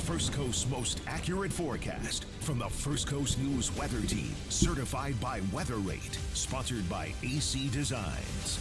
First Coast's most accurate forecast from the First Coast News Weather Team, certified by Weather Rate, sponsored by AC Designs.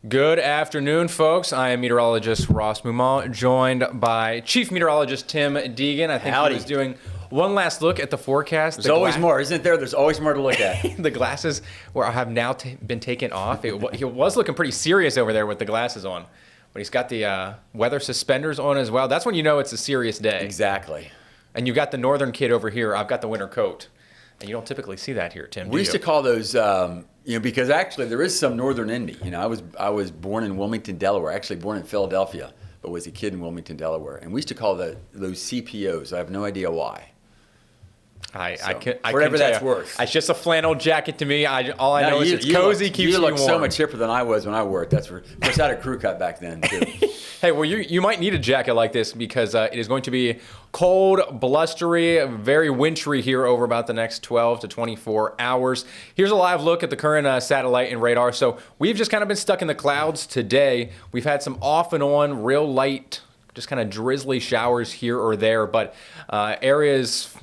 Good afternoon, folks. I am meteorologist Ross Mummah, joined by Chief Meteorologist Tim Deegan. I think Howdy. he was doing one last look at the forecast. There's always more, isn't there? There's always more to look at. The glasses have now been taken off. He was looking pretty serious over there with the glasses on, but he's got the weather suspenders on as well. That's when you know it's a serious day. Exactly. And you got the northern kid over here. I've got the winter coat. And you don't typically see that here, Tim. We used to call those, because actually there is some northern in me. I was born in Wilmington, Delaware. Actually born in Philadelphia, but was a kid in Wilmington, Delaware. And we used to call those CPOs. I have no idea why. Whatever that's worth. It's just a flannel jacket to me. All I know is it's cozy, keeps me warm. You look so much hipper than I was when I wore it. That's for. Of course, I had a crew cut back then too. Hey, well, you might need a jacket like this because it is going to be cold, blustery, very wintry here over about the next 12 to 24 hours. Here's a live look at the current satellite and radar. So we've just kind of been stuck in the clouds today. We've had some off and on, real light, just kind of drizzly showers here or there, but areas,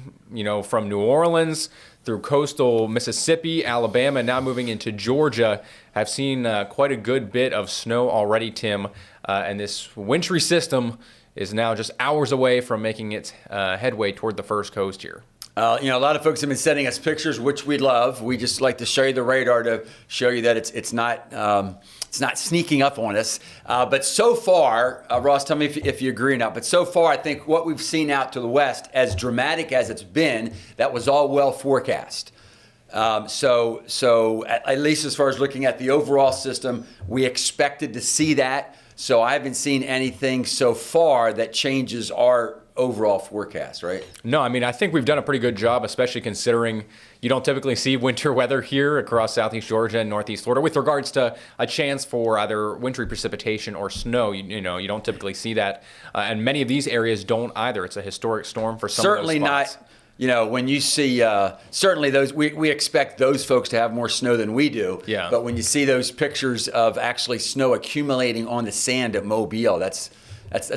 from New Orleans through coastal Mississippi, Alabama, and now moving into Georgia, have seen quite a good bit of snow already, Tim. And this wintry system is now just hours away from making its headway toward the first coast here. A lot of folks have been sending us pictures, which we love. We just like to show you the radar to show you that it's not sneaking up on us. But so far, Ross, tell me if you agree or not. But so far, I think what we've seen out to the west, as dramatic as it's been, that was all well forecast. So at least as far as looking at the overall system, we expected to see that. So I haven't seen anything so far that changes our overall forecast, right? No, I think we've done a pretty good job, especially considering you don't typically see winter weather here across southeast Georgia and northeast Florida with regards to a chance for either wintry precipitation or snow. You don't typically see that. And many of these areas don't either. It's a historic storm for some Certainly of those spots. Not. When you see, certainly those, we expect those folks to have more snow than we do. Yeah. But when you see those pictures of actually snow accumulating on the sand at Mobile, that's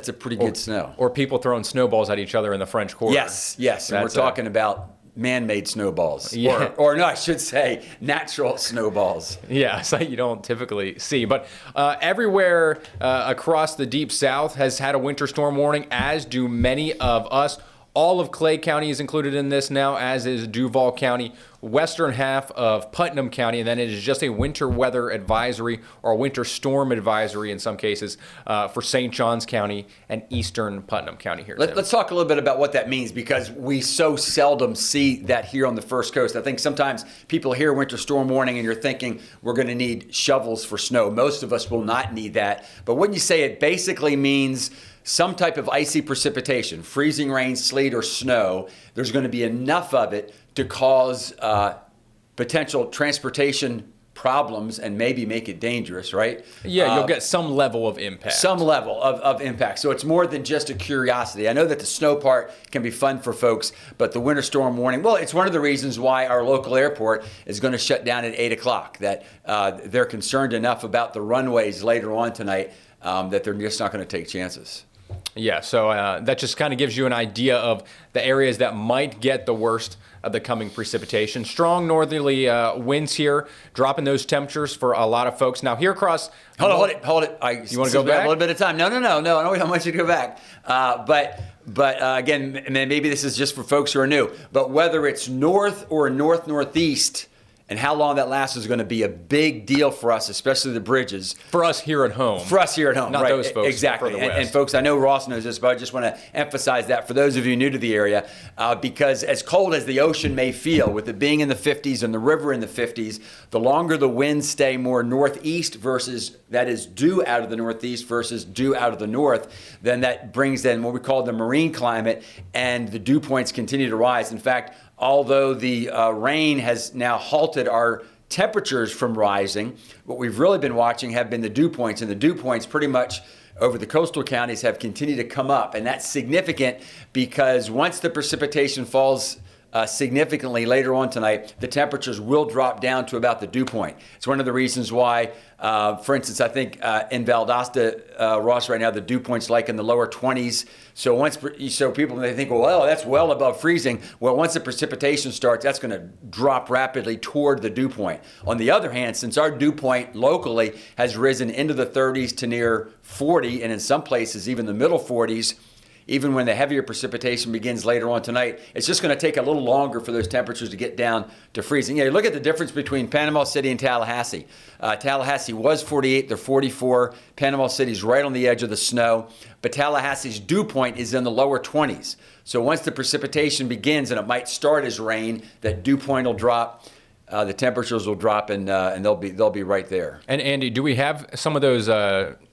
a pretty good snow. Or people throwing snowballs at each other in the French Quarter. Yes. And we're talking about man-made snowballs. Yeah. Or no, I should say natural snowballs. Yeah, so you don't typically see. But everywhere across the Deep South has had a winter storm warning, as do many of us. All of Clay County is included in this now, as is Duval County, western half of Putnam County, and then it is just a winter weather advisory or a winter storm advisory in some cases for St. Johns County and eastern Putnam County here. Let's talk a little bit about what that means, because we so seldom see that here on the First Coast. I think sometimes people hear winter storm warning and you're thinking we're going to need shovels for snow. Most of us will not need that. But wouldn't you say it basically means some type of icy precipitation, freezing rain, sleet, or snow? There's going to be enough of it to cause potential transportation problems and maybe make it dangerous, right? Yeah, you'll get some level of impact. Some level of impact. So it's more than just a curiosity. I know that the snow part can be fun for folks, but the winter storm warning, well, it's one of the reasons why our local airport is going to shut down at 8 o'clock, that they're concerned enough about the runways later on tonight that they're just not going to take chances. Yeah, so that just kind of gives you an idea of the areas that might get the worst of the coming precipitation. Strong northerly winds here, dropping those temperatures for a lot of folks. Now here across... Hold it. You want to go back? A little bit of time. No. I don't want you to go back. But again, maybe this is just for folks who are new. But whether it's north or northeast, and how long that lasts is going to be a big deal for us, especially the bridges. For us here at home. Not right. Those folks. Exactly. And folks, I know Ross knows this, but I just want to emphasize that for those of you new to the area, because as cold as the ocean may feel, with it being in the 50s and the river in the 50s, the longer the winds stay more northeast versus, that is due out of the northeast versus due out of the north, then that brings in what we call the marine climate, and the dew points continue to rise. In fact, although the rain has now halted our temperatures from rising, what we've really been watching have been the dew points, and the dew points pretty much over the coastal counties have continued to come up. And that's significant because once the precipitation falls significantly later on tonight, the temperatures will drop down to about the dew point. It's one of the reasons why, for instance, I think in Valdosta, Ross, right now, the dew point's like in the lower 20s. So people, they think, well, that's well above freezing. Well, once the precipitation starts, that's going to drop rapidly toward the dew point. On the other hand, since our dew point locally has risen into the 30s to near 40, and in some places even the middle 40s, even when the heavier precipitation begins later on tonight, it's just going to take a little longer for those temperatures to get down to freezing. Look at the difference between Panama City and Tallahassee. Tallahassee was 48, they're 44. Panama City's right on the edge of the snow, but Tallahassee's dew point is in the lower 20s. So once the precipitation begins, and it might start as rain, that dew point will drop. The temperatures will drop, and they'll be right there. And Andy, do we have some of those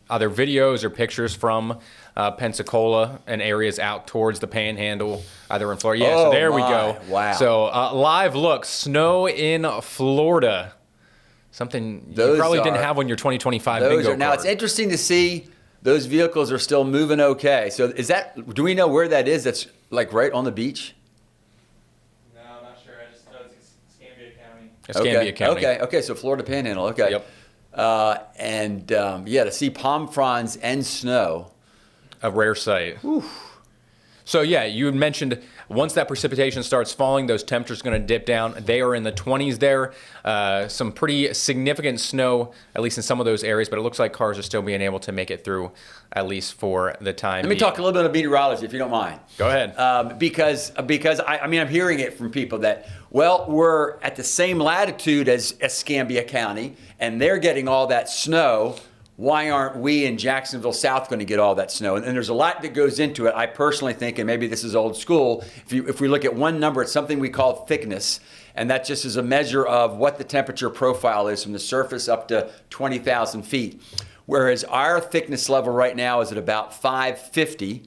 other videos or pictures from Pensacola and areas out towards the Panhandle, either in Florida? Yeah, so there we go. Wow. So live look, snow in Florida. Something you probably didn't have on your 2025 bingo card. Now, it's interesting to see those vehicles are still moving okay. So do we know where that is? That's like right on the beach? No, I'm not sure. I just know it's Escambia County. Escambia County. Okay, so Florida Panhandle, okay. Yep. To see palm fronds and snow. A rare sight. So yeah, you had mentioned once that precipitation starts falling, those temperatures are going to dip down. They are in the 20s there. Some pretty significant snow, at least in some of those areas, but it looks like cars are still being able to make it through, at least for the time. Let me talk a little bit of meteorology, if you don't mind. Go ahead. Because I'm hearing it from people that, well, we're at the same latitude as Escambia County, and they're getting all that snow. Why aren't we in Jacksonville South going to get all that snow? And there's a lot that goes into it. I personally think, and maybe this is old school, if we look at one number, it's something we call thickness. And that just is a measure of what the temperature profile is from the surface up to 20,000 feet. Whereas our thickness level right now is at about 550.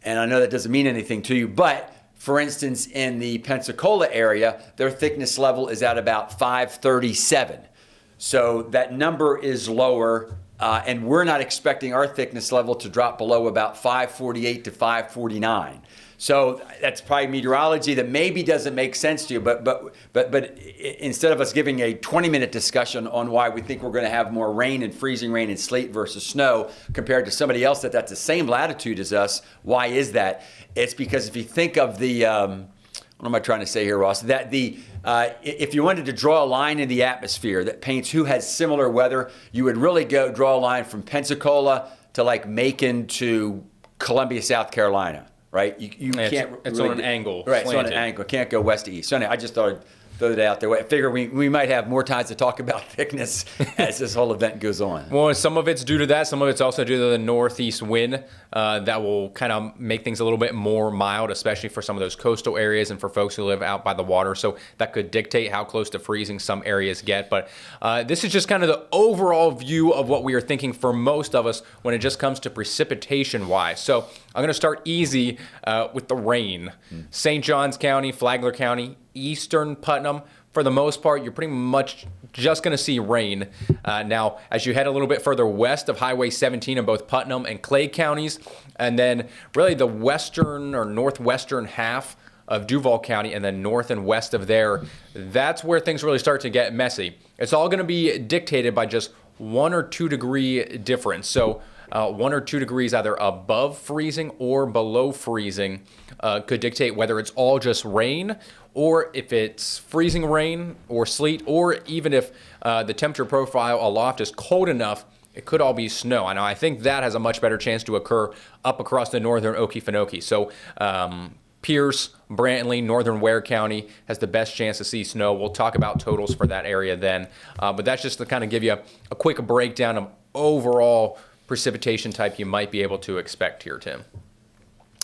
And I know that doesn't mean anything to you, but for instance, in the Pensacola area, their thickness level is at about 537. So that number is lower. And we're not expecting our thickness level to drop below about 548 to 549. So that's probably meteorology that maybe doesn't make sense to you, but instead of us giving a 20-minute discussion on why we think we're going to have more rain and freezing rain and sleet versus snow compared to somebody else that's the same latitude as us, why is that? It's because if you think of the, what am I trying to say here, Ross? That if you wanted to draw a line in the atmosphere that paints who has similar weather, you would really draw a line from Pensacola to like Macon to Columbia, South Carolina, right? You can't. It's really on an angle. Right, it's on slanted. an angle. Can't go west to east. So anyway, I just thought I'd throw that out there. I figure we might have more times to talk about thickness as this whole event goes on. Well, some of it's due to that. Some of it's also due to the northeast wind that will kind of make things a little bit more mild, especially for some of those coastal areas and for folks who live out by the water. So that could dictate how close to freezing some areas get. But this is just kind of the overall view of what we are thinking for most of us when it just comes to precipitation-wise. So I'm going to start easy with the rain. St. Johns County, Flagler County, eastern Putnam, for the most part, you're pretty much just going to see rain. Now, as you head a little bit further west of Highway 17 in both Putnam and Clay counties, and then really the western or northwestern half of Duval County, and then north and west of there, that's where things really start to get messy. It's all going to be dictated by just 1 or 2 degree difference. So 1 or 2 degrees either above freezing or below freezing could dictate whether it's all just rain, or if it's freezing rain or sleet, or even if the temperature profile aloft is cold enough, it could all be snow. I think that has a much better chance to occur up across the northern Okefenokee. So Pierce, Brantley, northern Ware County has the best chance to see snow. We'll talk about totals for that area then. But that's just to kind of give you a quick breakdown of overall precipitation type you might be able to expect here, Tim.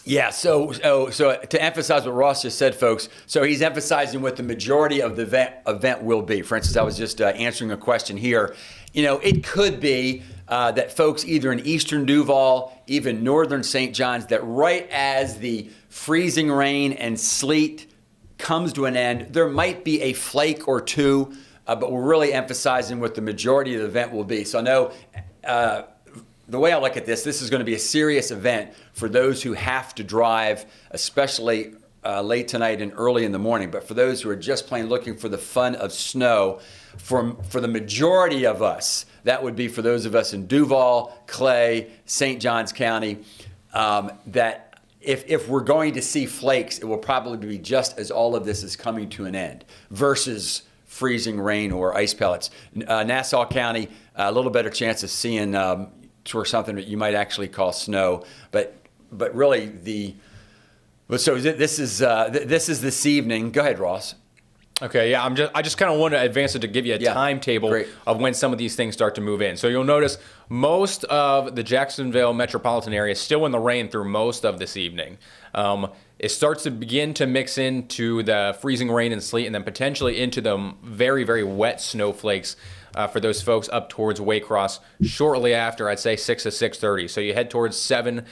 Yeah, so to emphasize what Ross just said, folks, so he's emphasizing what the majority of the event will be. For instance, I was just answering a question here. It could be that folks either in eastern Duval, even northern St. John's, that right as the freezing rain and sleet comes to an end, there might be a flake or two, but we're really emphasizing what the majority of the event will be. So I know the way I look at this is going to be a serious event for those who have to drive, especially late tonight and early in the morning. But for those who are just plain looking for the fun of snow, for the majority of us, that would be for those of us in Duval, Clay, St. Johns County, that if we're going to see flakes, it will probably be just as all of this is coming to an end versus freezing rain or ice pellets. Nassau County, a little better chance of seeing or something that you might actually call snow, but really so this is this evening. Go ahead, Ross. Okay, yeah, I just kind of want to advance it to give you a timetable of when some of these things start to move in. So you'll notice most of the Jacksonville metropolitan area is still in the rain through most of this evening. It starts to begin to mix into the freezing rain and sleet, and then potentially into the very, very wet snowflakes for those folks up towards Waycross shortly after, I'd say 6 to 6:30. So you head towards 7,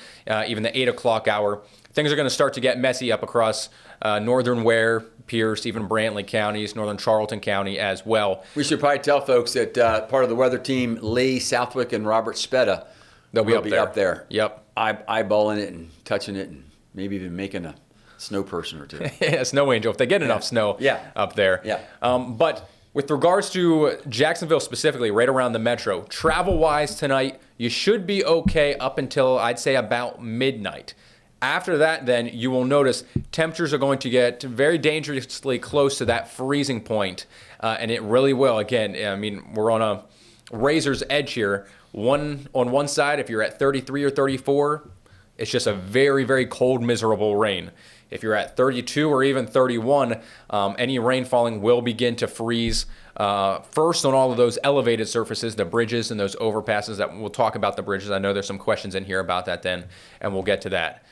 even the 8 o'clock hour. Things are going to start to get messy up across northern Ware, Pierce, even Brantley counties, northern Charlton County as well. We should probably tell folks that part of the weather team, Lee, Southwick, and Robert Speta, they'll be up there. Yep. Eyeballing it and touching it and maybe even making a snow person or two. Yeah, snow angel, if they get enough snow up there. Yeah. But with regards to Jacksonville specifically, right around the metro, travel-wise tonight, you should be okay up until, I'd say, about midnight. After that, then, you will notice temperatures are going to get very dangerously close to that freezing point, and it really will. Again, I mean, we're on a razor's edge here. On one side, if you're at 33 or 34, it's just a very, very cold, miserable rain. If you're at 32 or even 31, any rain falling will begin to freeze. First on all of those elevated surfaces, the bridges and those overpasses. That we'll talk about the bridges. I know there's some questions in here about that then, and we'll get to that.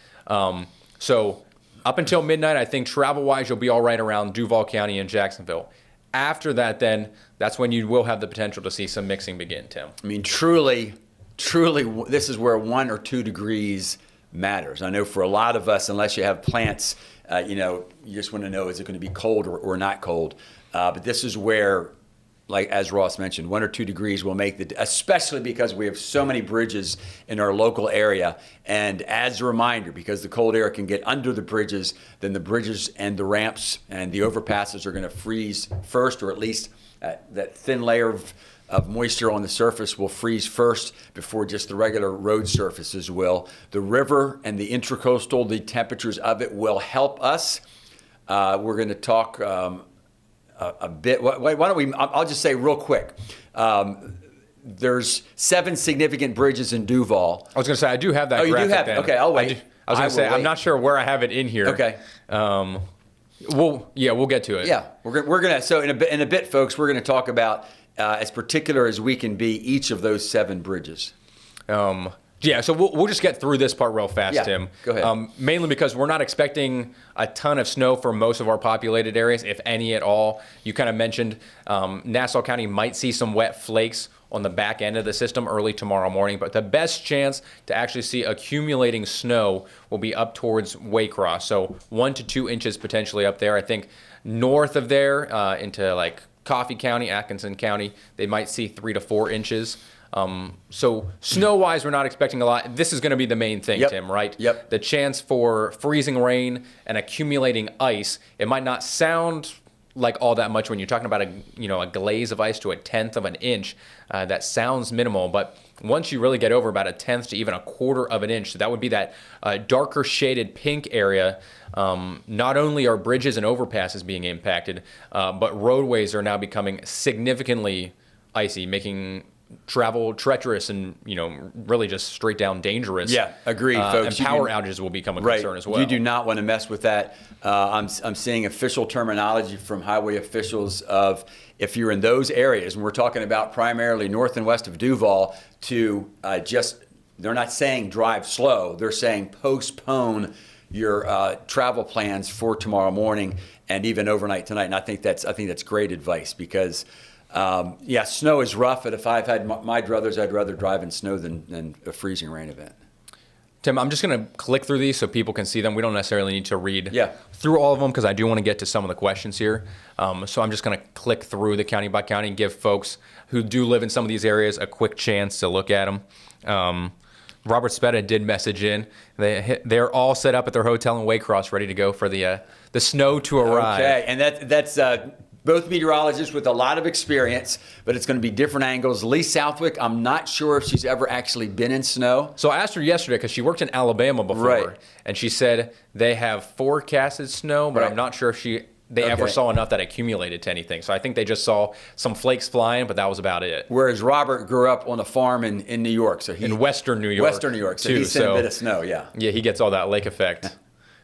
So up until midnight, I think travel-wise, you'll be all right around Duval County and Jacksonville. After that, then, that's when you will have the potential to see some mixing begin, Tim. I mean, truly, this is where 1 or 2 degrees matters. I know for a lot of us, unless you have plants, you just want to know, is it going to be cold or not cold? But this is where, like as Ross mentioned, 1 or 2 degrees will make especially because we have so many bridges in our local area. And as a reminder, because the cold air can get under the bridges, then the bridges and the ramps and the overpasses are going to freeze first, or at least that thin layer of moisture on the surface will freeze first before just the regular road surfaces will. The river and the intracoastal, the temperatures of it will help us. We're going to talk a bit. Why don't we? I'll just say real quick. There's 7 significant bridges in Duval. I was going to say I do have that. Oh, you graphic do have it. Okay, I'll wait. I was going to say I'm not sure where I have it in here. Okay. We'll get to it. Yeah, we're gonna. So in a bit, folks, we're going to talk about as particular as we can be each of those 7 bridges. Yeah, so we'll just get through this part real fast, Tim. Go ahead. Mainly because we're not expecting a ton of snow for most of our populated areas, if any at all. You kind of mentioned Nassau County might see some wet flakes on the back end of the system early tomorrow morning, but the best chance to actually see accumulating snow will be up towards Waycross. So 1 to 2 inches potentially up there. I think north of there into like Coffee County, Atkinson County, they might see 3 to 4 inches. So snow-wise, we're not expecting a lot. This is going to be the main thing, Tim, right? Yep. The chance for freezing rain and accumulating ice. It might not sound like all that much when you're talking about a glaze of ice to 1/10 of an inch. That sounds minimal, but once you really get over about 1/10 to even 1/4 of an inch, so that would be that darker shaded pink area. Not only are bridges and overpasses being impacted, but roadways are now becoming significantly icy, making travel treacherous and really just straight down dangerous. Yeah, agreed, folks. And power outages will become a concern as well. You do not want to mess with that. I'm seeing official terminology from highway officials of if you're in those areas, and we're talking about primarily north and west of Duval, to they're not saying drive slow. They're saying postpone your travel plans for tomorrow morning and even overnight tonight. And I think that's great advice because. Snow is rough, but if I've had my druthers, I'd rather drive in snow than a freezing rain event. Tim, I'm just going to click through these so people can see them. We don't necessarily need to read through all of them because I do want to get to some of the questions here. So I'm just going to click through the county by county and give folks who do live in some of these areas a quick chance to look at them. Robert Spetta did message in. They're all set up at their hotel in Waycross, ready to go for the snow to arrive. Okay, and that's both meteorologists with a lot of experience, but it's going to be different angles. Lee Southwick, I'm not sure if she's ever actually been in snow. So I asked her yesterday because she worked in Alabama before, Right. and she said they have forecasted snow, but Right. I'm not sure if they ever saw enough that accumulated to anything. So I think they just saw some flakes flying, but that was about it. Whereas Robert grew up on a farm in New York, so In Western New York. so too, he's seen a bit of snow. Yeah. Yeah, he gets all that lake effect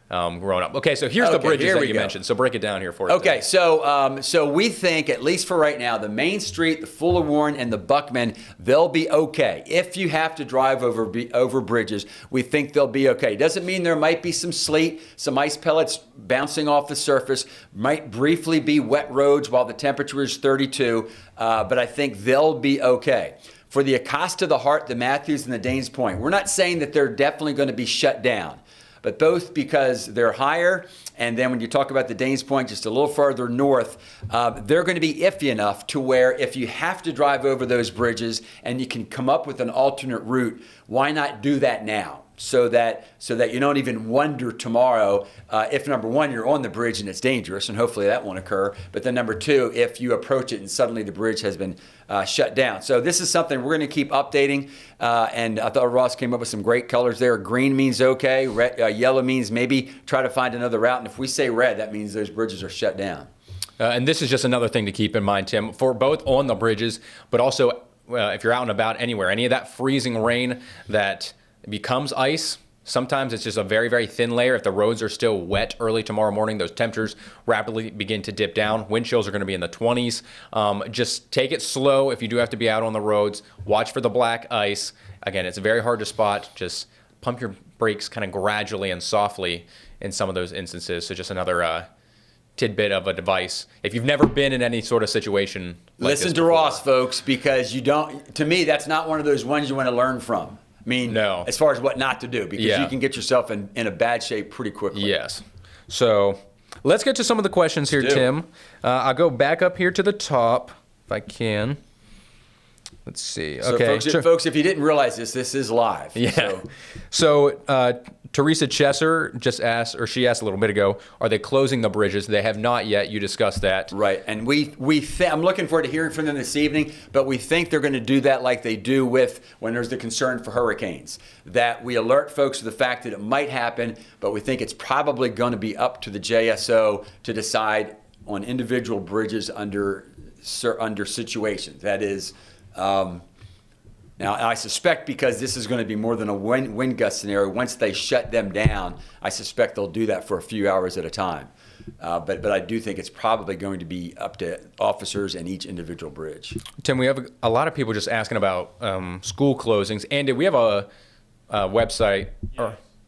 growing up. Okay, so here's the bridges here that we you go. mentioned. So break it down here for us. Okay, so we think, at least for right now, the Main Street, the Fuller Warren, and the Buckman, they'll be okay. If you have to drive over bridges, we think they'll be okay. Doesn't mean there might be some sleet, some ice pellets bouncing off the surface, might briefly be wet roads while the temperature is 32, but I think they'll be okay. For the Acosta, the Hart, the Matthews, and the Danes Point, we're not saying that they're definitely going to be shut down, but both because they're higher, and then when you talk about the Danes Point just a little further north, they're going to be iffy enough to where if you have to drive over those bridges and you can come up with an alternate route, why not do that now? So that you don't even wonder tomorrow if, number one, you're on the bridge and it's dangerous, and hopefully that won't occur. But then number two, if you approach it and suddenly the bridge has been shut down. So this is something we're going to keep updating. And I thought Ross came up with some great colors there. Green means okay. Red, yellow means maybe try to find another route. And if we say red, that means those bridges are shut down. And this is just another thing to keep in mind, Tim, for both on the bridges, but also if you're out and about anywhere, any of that freezing rain that becomes ice. Sometimes it's just a very, very thin layer. If the roads are still wet early tomorrow morning, those temperatures rapidly begin to dip down. Wind chills are going to be in the 20s. Just take it slow if you do have to be out on the roads. Watch for the black ice. Again, it's very hard to spot. Just pump your brakes kind of gradually and softly in some of those instances. So just another tidbit of a device. If you've never been in any sort of situation like Listen this to before. Ross, folks, because to me, that's not one of those ones you want to learn from. I mean, No. as far as what not to do, because Yeah. you can get yourself in a bad shape pretty quickly. Yes. So let's get to some of the questions here, Let's do. Tim. I'll go back up here to the top if I can. Let's see. So Okay. folks, if you didn't realize this is live. Yeah. So Teresa Chesser just asked, or she asked a little bit ago, are they closing the bridges? They have not yet. You discussed that. Right, and I'm looking forward to hearing from them this evening, but we think they're going to do that like they do with when there's the concern for hurricanes, that we alert folks to the fact that it might happen, but we think it's probably going to be up to the JSO to decide on individual bridges under situations. That is, now, I suspect because this is going to be more than a wind gust scenario, once they shut them down, I suspect they'll do that for a few hours at a time. But I do think it's probably going to be up to officers and each individual bridge. Tim, we have a lot of people just asking about school closings. Andy, we have a website.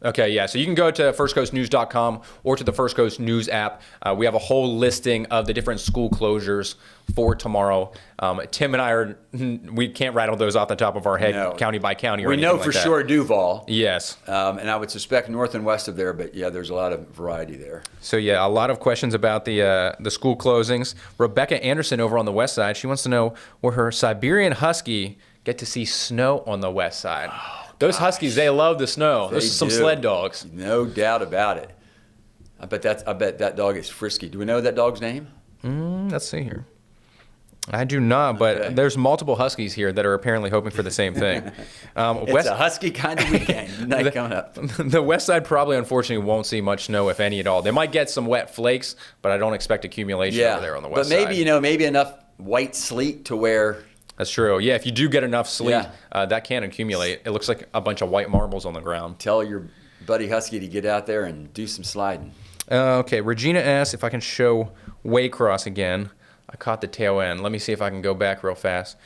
Okay, yeah. So you can go to firstcoastnews.com or to the First Coast News app. We have a whole listing of the different school closures for tomorrow. Tim and I we can't rattle those off the top of our head, No. county by county or We anything know like for that. sure Duval, Yes. and I would suspect north and west of there, but yeah, there's a lot of variety there. So yeah, a lot of questions about the school closings. Rebecca Anderson over on the west side, she wants to know will her Siberian Husky get to see snow on the west side? Those Huskies, they love the snow. Those are some do. sled dogs. No doubt about it. I bet that dog is frisky. Do we know that dog's name? Let's see here. I do not, but Okay. there's multiple Huskies here that are apparently hoping for the same thing. It's a husky kind of weekend night coming up. The west side probably, unfortunately, won't see much snow, if any at all. They might get some wet flakes, but I don't expect accumulation over there on the west but maybe side. maybe enough white sleet to where. That's true. Yeah, if you do get enough sleet, Yeah. that can accumulate. It looks like a bunch of white marbles on the ground. Tell your buddy Husky to get out there and do some sliding. Okay, Regina asks if I can show Waycross again. I caught the tail end. Let me see if I can go back real fast.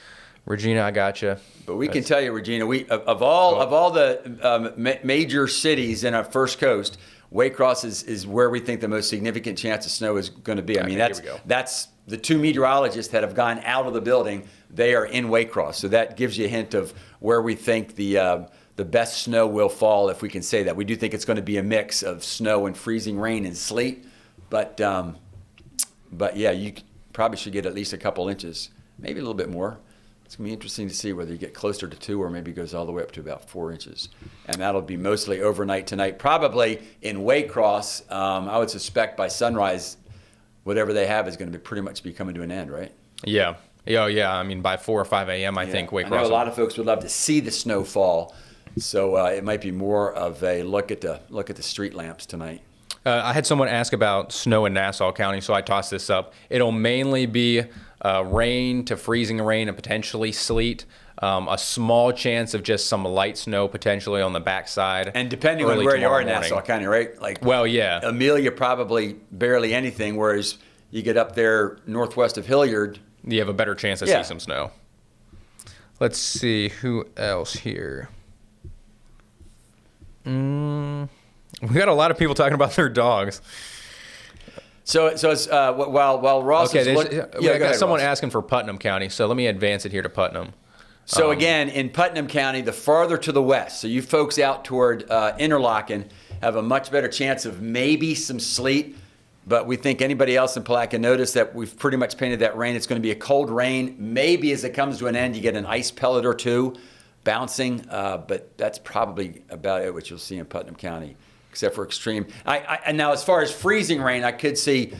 Regina, I got you. But we can tell you, Regina, of all the major cities in our First Coast, Waycross is where we think the most significant chance of snow is going to be. I mean, Okay, here we go. that's the two meteorologists that have gone out of the building. They are in Waycross, so that gives you a hint of where we think the best snow will fall, if we can say that. We do think it's going to be a mix of snow and freezing rain and sleet, but yeah, you probably should get at least a couple inches, maybe a little bit more. It's going to be interesting to see whether you get closer to 2 or maybe goes all the way up to about 4 inches. And that'll be mostly overnight tonight. Probably in Waycross, I would suspect by sunrise, whatever they have is going to pretty much be coming to an end, right? Yeah. Yeah. I mean, by 4 or 5 a.m., I think Waycross. I know a lot of folks would love to see the snowfall, so it might be more of a look at the street lamps tonight. I had someone ask about snow in Nassau County, so I tossed this up. It'll mainly be rain to freezing rain and potentially sleet. A small chance of just some light snow potentially on the backside. And depending on where you are in Nassau County, right? Like, well, yeah. Amelia probably barely anything, whereas you get up there northwest of Hilliard, you have a better chance to see some snow. Let's see who else here. We got a lot of people talking about their dogs. So it's while Ross is looking, I got someone asking for Putnam County, so let me advance it here to Putnam. So again, in Putnam County, the farther to the west, so you folks out toward Interlochen have a much better chance of maybe some sleet, but we think anybody else in Palatka notice that we've pretty much painted that rain. It's going to be a cold rain. Maybe as it comes to an end, you get an ice pellet or two bouncing, but that's probably about it, what you'll see in Putnam County, except for extreme. And now, as far as freezing rain, I could see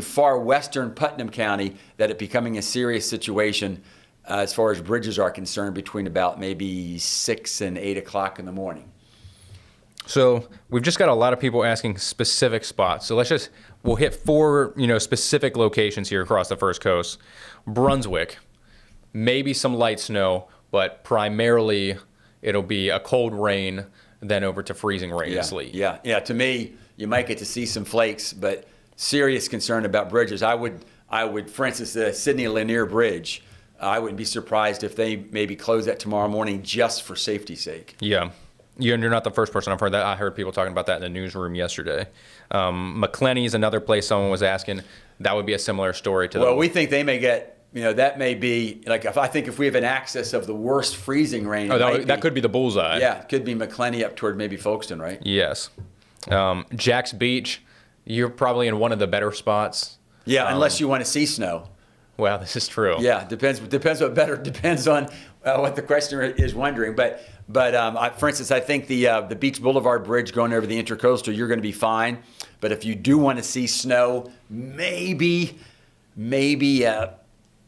far western Putnam County that it becoming a serious situation as far as bridges are concerned between about maybe 6 and 8 o'clock in the morning. So we've just got a lot of people asking specific spots. So we'll hit 4, specific locations here across the First Coast. Brunswick, maybe some light snow, but primarily it'll be a cold rain, then over to freezing rain and sleet. Yeah. To me, you might get to see some flakes, but serious concern about bridges. I would, for instance, the Sydney Lanier Bridge, I wouldn't be surprised if they maybe close that tomorrow morning just for safety's sake. Yeah. You're not the first person I've heard that. I heard people talking about that in the newsroom yesterday. McClenny's another place someone was asking. That would be a similar story to we think they may get, that may be, like, if we have an access of the worst freezing rain. That could be the bullseye. Yeah, it could be McClenny up toward maybe Folkestone, right? Yes. Jack's Beach, you're probably in one of the better spots. Yeah, unless you want to see snow. Well, this is true. Yeah, depends on what the questioner is wondering. But for instance, I think the Beach Boulevard Bridge going over the Intercoastal, you're going to be fine. But if you do want to see snow, maybe a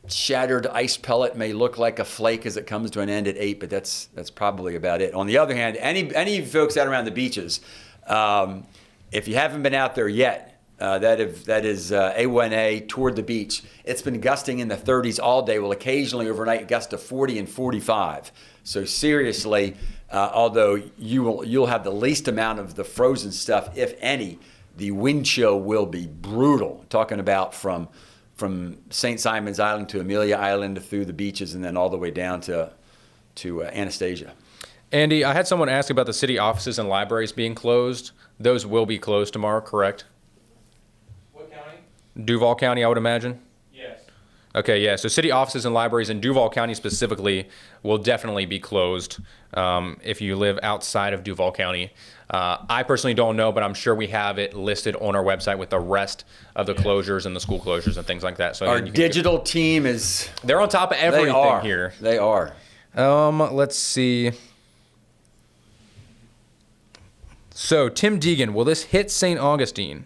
shattered ice pellet may look like a flake as it comes to an end at 8, but that's probably about it. On the other hand, any folks out around the beaches, if you haven't been out there yet, that is A1A toward the beach. It's been gusting in the 30s all day. Will occasionally overnight gust to 40 and 45. So seriously, although you'll have the least amount of the frozen stuff, if any, the wind chill will be brutal. Talking about from St. Simon's Island to Amelia Island through the beaches and then all the way down to Anastasia. Andy, I had someone ask about the city offices and libraries being closed. Those will be closed tomorrow, correct? Duval County, I would imagine? Yes. Okay, yeah. So city offices and libraries in Duval County specifically will definitely be closed if you live outside of Duval County. I personally don't know, but I'm sure we have it listed on our website with the rest of the closures and the school closures and things like that. So our digital team they're on top of everything here. They are. Let's see. So Tim Deegan, will this hit St. Augustine?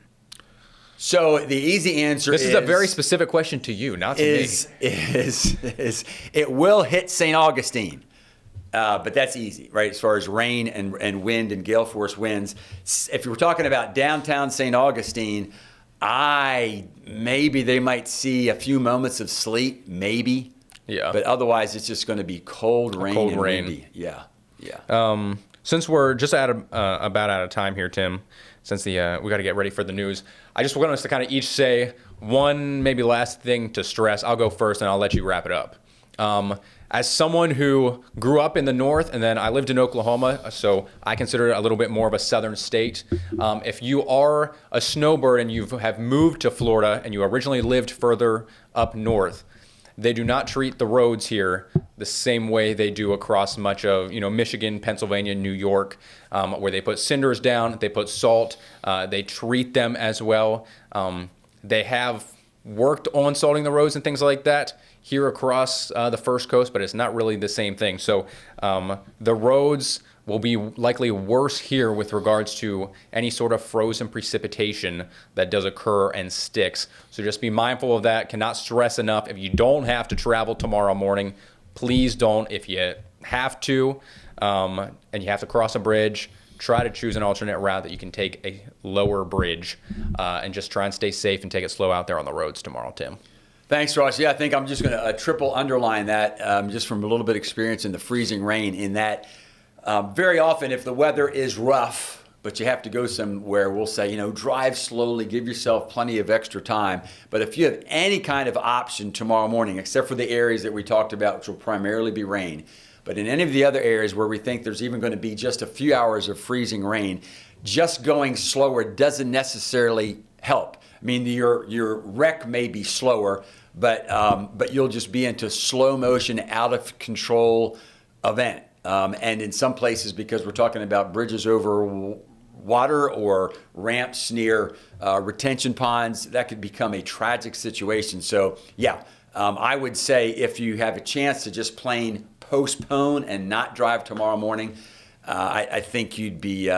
So the easy answer is... This is a very specific question to you, not to me. It will hit St. Augustine, but that's easy, right? As far as rain and wind and gale force winds. If you're talking about downtown St. Augustine, maybe they might see a few moments of sleet, maybe. Yeah. But otherwise, it's just going to be cold rain and windy. Yeah. Since we're just about out of time here, Tim, since we got to get ready for the news, I just want us to kind of each say one maybe last thing to stress. I'll go first, and I'll let you wrap it up. As someone who grew up in the north, and then I lived in Oklahoma, so I consider it a little bit more of a southern state. If you are a snowbird and you have moved to Florida and you originally lived further up north, they do not treat the roads here the same way they do across much of Michigan, Pennsylvania, New York, where they put cinders down, they put salt, they treat them as well. They have worked on salting the roads and things like that here across the First Coast, but it's not really the same thing. So the roads will be likely worse here with regards to any sort of frozen precipitation that does occur and sticks. So just be mindful of that. Cannot stress enough. If you don't have to travel tomorrow morning, please don't. If you have to, and you have to cross a bridge, try to choose an alternate route that you can take a lower bridge, and just try and stay safe and take it slow out there on the roads tomorrow, Tim. Thanks, Ross. Yeah, I think I'm just going to triple underline that, just from a little bit of experience in the freezing rain, in that very often if the weather is rough, but you have to go somewhere, we'll say, drive slowly, give yourself plenty of extra time. But if you have any kind of option tomorrow morning, except for the areas that we talked about, which will primarily be rain, but in any of the other areas where we think there's even going to be just a few hours of freezing rain, just going slower doesn't necessarily help. I mean, your wreck may be slower, but you'll just be into slow motion, out of control event. And in some places, because we're talking about bridges over water or ramps near retention ponds, that could become a tragic situation. So, yeah, I would say if you have a chance to just plain postpone and not drive tomorrow morning, I think you'd be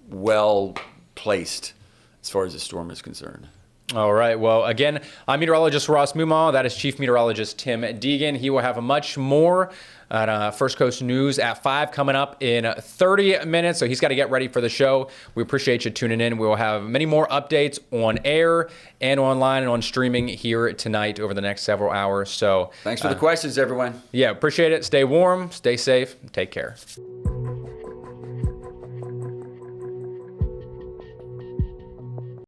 well placed as far as the storm is concerned. All right. Well, again, I'm meteorologist Ross Mummah. That is Chief Meteorologist Tim Deegan. He will have much more at First Coast News at 5 coming up in 30 minutes. So he's got to get ready for the show. We appreciate you tuning in. We will have many more updates on air and online and on streaming here tonight over the next several hours. So thanks for the questions, everyone. Yeah, appreciate it. Stay warm, stay safe, take care.